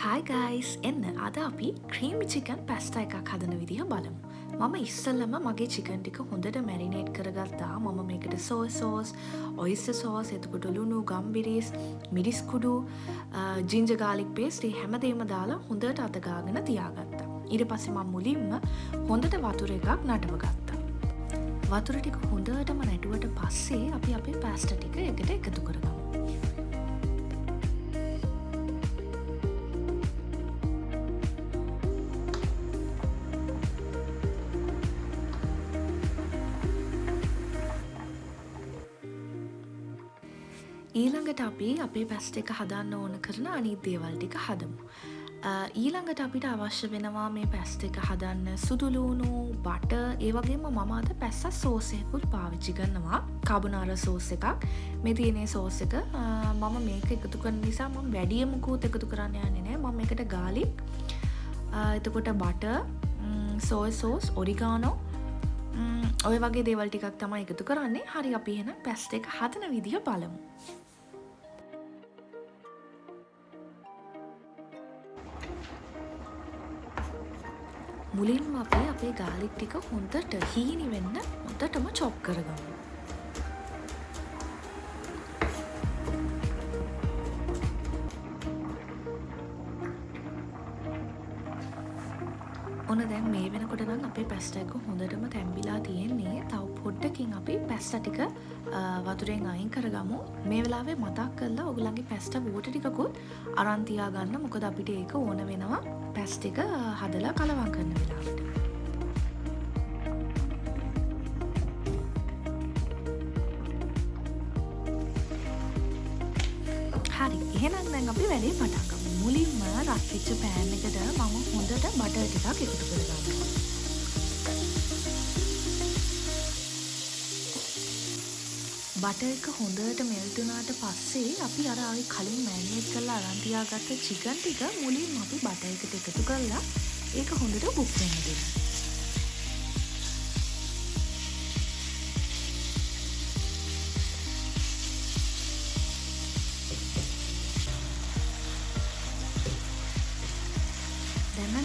Hi guys එන්න අද අපි ක්‍රීමි චිකන් පැස්ටා එකක් හදන විදිහ බලමු. මම ඉස්සල්ලම මගේ චිකන් ටික හොඳට මැරිනේට් කරගත්තා. මම මේකට සෝය සෝස්, ඔයිස්ටර් සෝස්, එතකොට ලුණු, ගම්බිරිස්, මිරිස් කුඩු, ජින්ජර් ගාර්ලික් පේස්ට් හැමදේම දාලා හොඳට අතගාගෙන තියාගත්තා. ඊට පස්සේ මම මුලින්ම හොඳට වතුර එකක් නටව ගත්තා. වතුර ටික හොඳටම නැටුවට පස්සේ අපි අපේ පැස්ටා ටික එකට එකතු කරගමු. ඊළඟට අපි අපේ පැස්ටා එක හදන්න ඕන කරන අනිත් දේවල් ටික හදමු. ඊළඟට අපිට අවශ්‍ය වෙනවා මේ පැස්ටා එක හදන්න සුදු ලුණු, බටර්, ඒ වගේම මම අද පැස්ටා සෝස් එකකුත් පාවිච්චි කරනවා. කාබෝනාරා සෝස් එකක්. මේ තියෙන සෝස් එක මම මේක එකතු කරන නිසා මම වැඩියමුකුත් එකතු කරන්න යන්නේ නැහැ. මම මේකට ගාලික්, එතකොට බටර්, සෝය සෝස්, ඔරිගානෝ ඔය වගේ දේවල් ටිකක් තමයි එකතු කරන්නේ. හරි අපි එහෙනම් පැස්ටා එක හදන විදිය බලමු. මුලින්ම අපි අපේ ගාලික් ටික හොඳට හීනි වෙන්න හොඳටම චොප් කරගමු. ඔන්න දැන් මේ වෙනකොට නම් අපේ පැස්ටා එක හොඳටම තැම්බිලා තියෙන්නේ. තව පොඩ්ඩකින් අපි පැස්ටා ටික වතුරෙන් අයින් කරගමු. මේ වෙලාවේ මතක් කරලා ඔයගලගේ පැස්ටා වෝටර් ටිකකුත් අරන් තියාගන්න. මොකද අපිට ඒක ඕන වෙනවා පැස්ටා ටික හදලා කලවම් කරන වෙලාවට. හරි. එහෙනම් දැන් අපි වැඩේ පටන් ගමු. මුලින්ම රත් වෙච්ච පෑන් එකට මම හොඳට බටර් ටිකක් එකතු කරගන්නවා. බටර් එක හොඳට මෙල්ට් වුණාට පස්සේ අපි අර කලින් මැරිනේට් කරලා අරන් තියාගත්ත චිකන් ටික මුලින්ම අපි බටර් එකට එකතු කරලා ඒක හොඳට බුක් වෙන්න දෙනවා.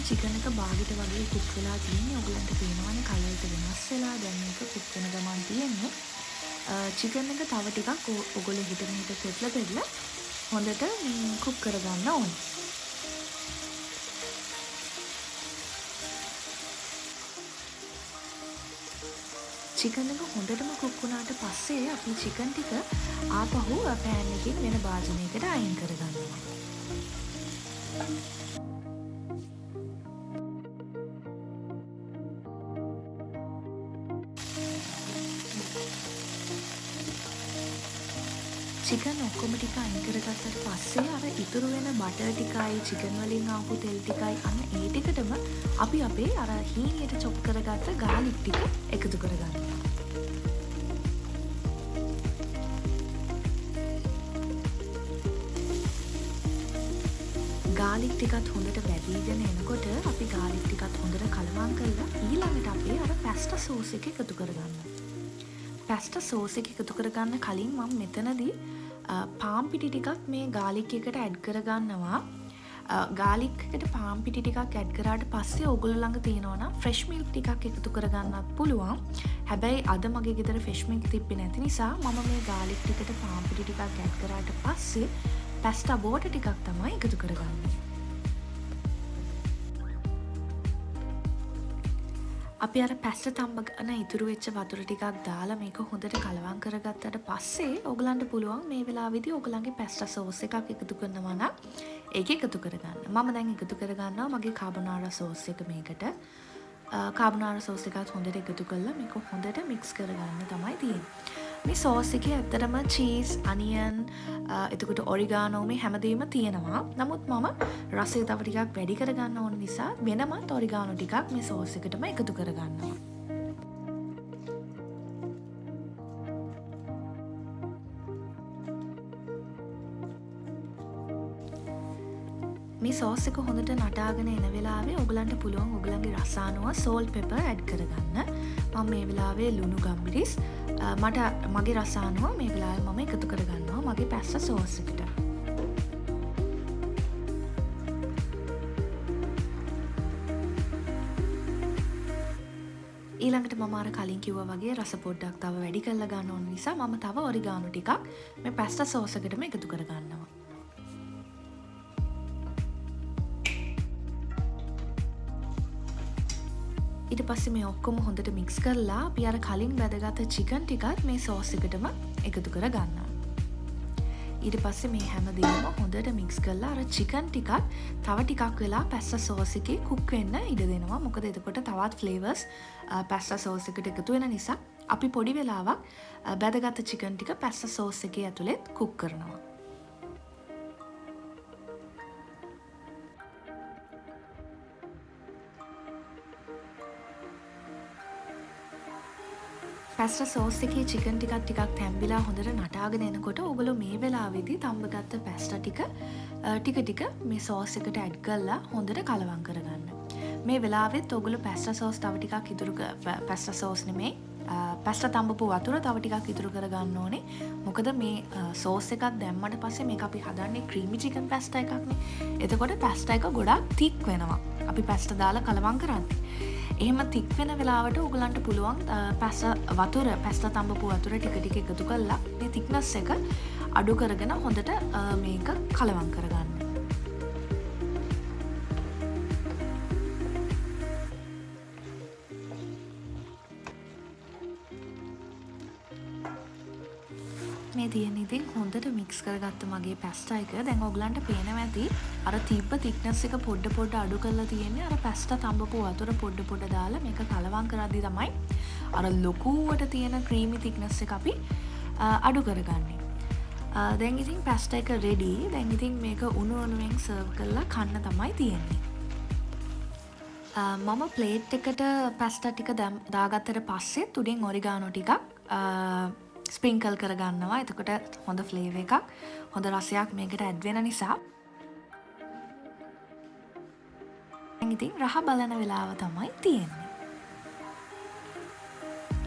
චිකන් එක බාගෙට වගේ කුක් වෙලා තියෙන්නේ. ඔයගලන්ට පේනවනේ කලර් එක වෙනස් වෙලා. දැන් මේක කුක් වෙන ගමන් තියෙන්නේ. චිකන් එක තව ටිකක් ඔයගොල්ලෝ හිතට පෙරලා හොඳට කුක් කරගන්න ඕනේ. චිකන් එක හොඳටම කුක් වුණාට පස්සේ අපි චිකන් ටික ආපහු පෑන් එකකින් වෙන භාජනයකට අයින් කරගන්නවා. චිකන් ඔක්කොම ටික අයින් කරගත්තට පස්සේ අර ඉතුරු වෙන බටර් ටිකයි චිකන් වලින් ආපු තෙල් ටිකයි අන්න ඒ ටිකටම අපි අපේ අර හීනියට චොප් කරගත්ත ගාලික් ටික එකතු කරගන්නවා. ගාලික් ටිකත් හොඳට වැදීගෙන එනකොට අපි ගාලික් ටිකත් හොඳට කලවම් කරලා ඊළඟට අපේ අර පැස්ටා සෝස් එක එකතු කරගන්නවා. පැස්ටා සෝස් එක එකතු කරගන්න කලින් මම මෙතනදී පාම් පිටි ටිකක් මේ ගාලික් එකට ඇඩ් කරගන්නවා. ගාලික් එකට පාම් පිටි ටිකක් ඇඩ් කරාට පස්සේ ඔයගොල්ලෝ ළඟ තියෙනවා නම් ෆ්‍රෙෂ් මිල්ක් ටිකක් එකතු කරගන්නත් පුළුවන්. හැබැයි අද මගේ ගෙදර ෆ්‍රෙෂ් මිල්ක් තිබ්බේ නැති නිසා මම මේ ගාලික් ටිකට පාම් පිටි ටිකක් ඇඩ් කරාට පස්සේ පැස්ටා බෝටර් ටිකක් තමයි එකතු කරගන්නේ. අපි අර පැස්ටා තම්බ ගන්න ඉතුරු වෙච්ච වතුර ටිකක් දාලා මේක හොඳට කලවම් කරගත්තට පස්සේ ඔයගලන්ට පුළුවන් මේ වෙලාවේදී ඔයගලන්ගේ පැස්ටා සෝස් එකක් එකතු කරනවා නම් ඒක එකතු කරගන්න. මම දැන් එකතු කරගන්නවා මගේ කාබෝනාරා සෝස් එක මේකට. කාබෝනාරා සෝස් එකත් හොඳට එකතු කරලා මේක හොඳට මික්ස් කරගන්න තමයි තියෙන්නේ. මේ සෝස් එකේ ඇත්තටම චීස්, අනියන්, එතකොට ඔරිගානෝ මේ හැමදේම තියෙනවා. නමුත් මම රසය තව ටිකක් වැඩි කරගන්න ඕන නිසා වෙනමත් ඔරිගානෝ ටිකක් මේ සෝස් එකටම එකතු කරගන්නවා. මේ සෝස් එක හොඳට නටාගෙන එන වෙලාවේ ඔයගලන්ට පුළුවන් ඔයගලන්ගේ රස අනුව සෝල්ට් පෙපර් ඇඩ් කරගන්න. මම මේ වෙලාවේ ලුණු ගම්බිරිස් මට මගේ රස අනුව මේ වෙලාවේ මම එකතු කරගන්නවා මගේ පැස්ටා සෝස් එකට. ඊළඟට මම අර කලින් කිව්වා වගේ රස පොඩ්ඩක් තව වැඩි කරලා ගන්න ඕන නිසා මම තව ඔරිගානෝ ටිකක් මේ පැස්ටා සෝස් එකටම එකතු කර ගන්නවා. ඊට පස්සේ මේ ඔක්කොම හොඳට මික්ස් කරලා අපි අර කලින් බැදගත්ත චිකන් ටිකත් මේ සෝස් එකටම එකතු කර ගන්නවා. ඊට පස්සේ මේ හැමදේම හොඳට මික්ස් කරලා අර චිකන් ටිකත් තව ටිකක් වෙලා පැස්ටා සෝස් එකේ කුක් වෙන්න ඉඩ දෙනවා. මොකද එතකොට තවත් ෆ්ලේවර්ස් පැස්ටා සෝස් එකට එකතු වෙන නිසා අපි පොඩි වෙලාවක් බැදගත්ත චිකන් ටික පැස්ටා සෝස් එකේ ඇතුළෙත් කුක් කරනවා. පැස්ටා සෝස් එකේ චිකන් ටිකක් තැම්බිලා හොඳට නටාගෙන එනකොට ඔයගොල්ලෝ මේ වෙලාවේදී තම්බගත්ත පැස්ටා ටික මේ සෝස් එකට ඇඩ් කරලා හොඳට කලවම් කරගන්න. මේ වෙලාවෙත් ඔයගොල්ලෝ පැස්ටා සෝස් තව ටිකක් ඉතුරු පැස්ටා සෝස් නෙමෙයි පැස්ටා තඹපු වතුර තව ටිකක් ඉතුරු කරගන්න ඕනේ. මොකද මේ සෝස් එකක් දැම්මට පස්සේ මේක අපි හදන්නේ ක්‍රීමි චිකන් පැස්ටා එකක්නේ. එතකොට පැස්ටා එක ගොඩක් තික් වෙනවා. අපි පැස්ටා දාලා කලවම් කරන්නේ. එහෙම තික් වෙන වෙලාවට ඔයගලන්ට පුළුවන් පැස්ටා තඹපු වතුර ටික එකතු කරලා මේ තික්නස් එක අඩු කරගෙන හොඳට මේක කලවම් කරගන්න. මේ තියෙන ඉතින් හොඳට මික්ස් කරගත්ත මගේ පැස්ටා එක දැන් ඔයගලන්ට පේනවා ඇති අර තිබ්බ තික්නස් එක පොඩ අඩු කරලා තියෙන්නේ අර පැස්ටා තඹපු වතුර පොඩ දාලා මේක කලවම් කරද්දී තමයි අර ලොකුවට තියෙන ක්‍රීමි තික්නස් එක අපි අඩු කරගන්නේ. දැන් ඉතින් පැස්ටා එක රෙඩි. දැන් ඉතින් මේක උණුවෙන් සර්ව් කරලා කන්න තමයි තියෙන්නේ. මම ප්ලේට් එකට පැස්ටා ටික දාගත්තට පස්සේ උඩින් ඔරිගානෝ ටිකක් ස්ප්‍රින්කල් කරගන්නවා. එතකොට හොඳ ෆ්ලේවර් එකක් හොඳ රසයක් මේකට ඇඩ් වෙන නිසා. ඉතින් රහ බලන වෙලාව තමයි තියෙන්නේ.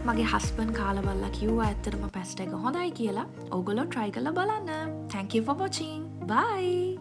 මගේ හස්බන්ඩ් කාලා බලලා කිව්වා ඇත්තටම පැස්ටා එක හොඳයි කියලා. ඕගොල්ලෝ try කරලා බලන්න. Thank you for watching. Bye.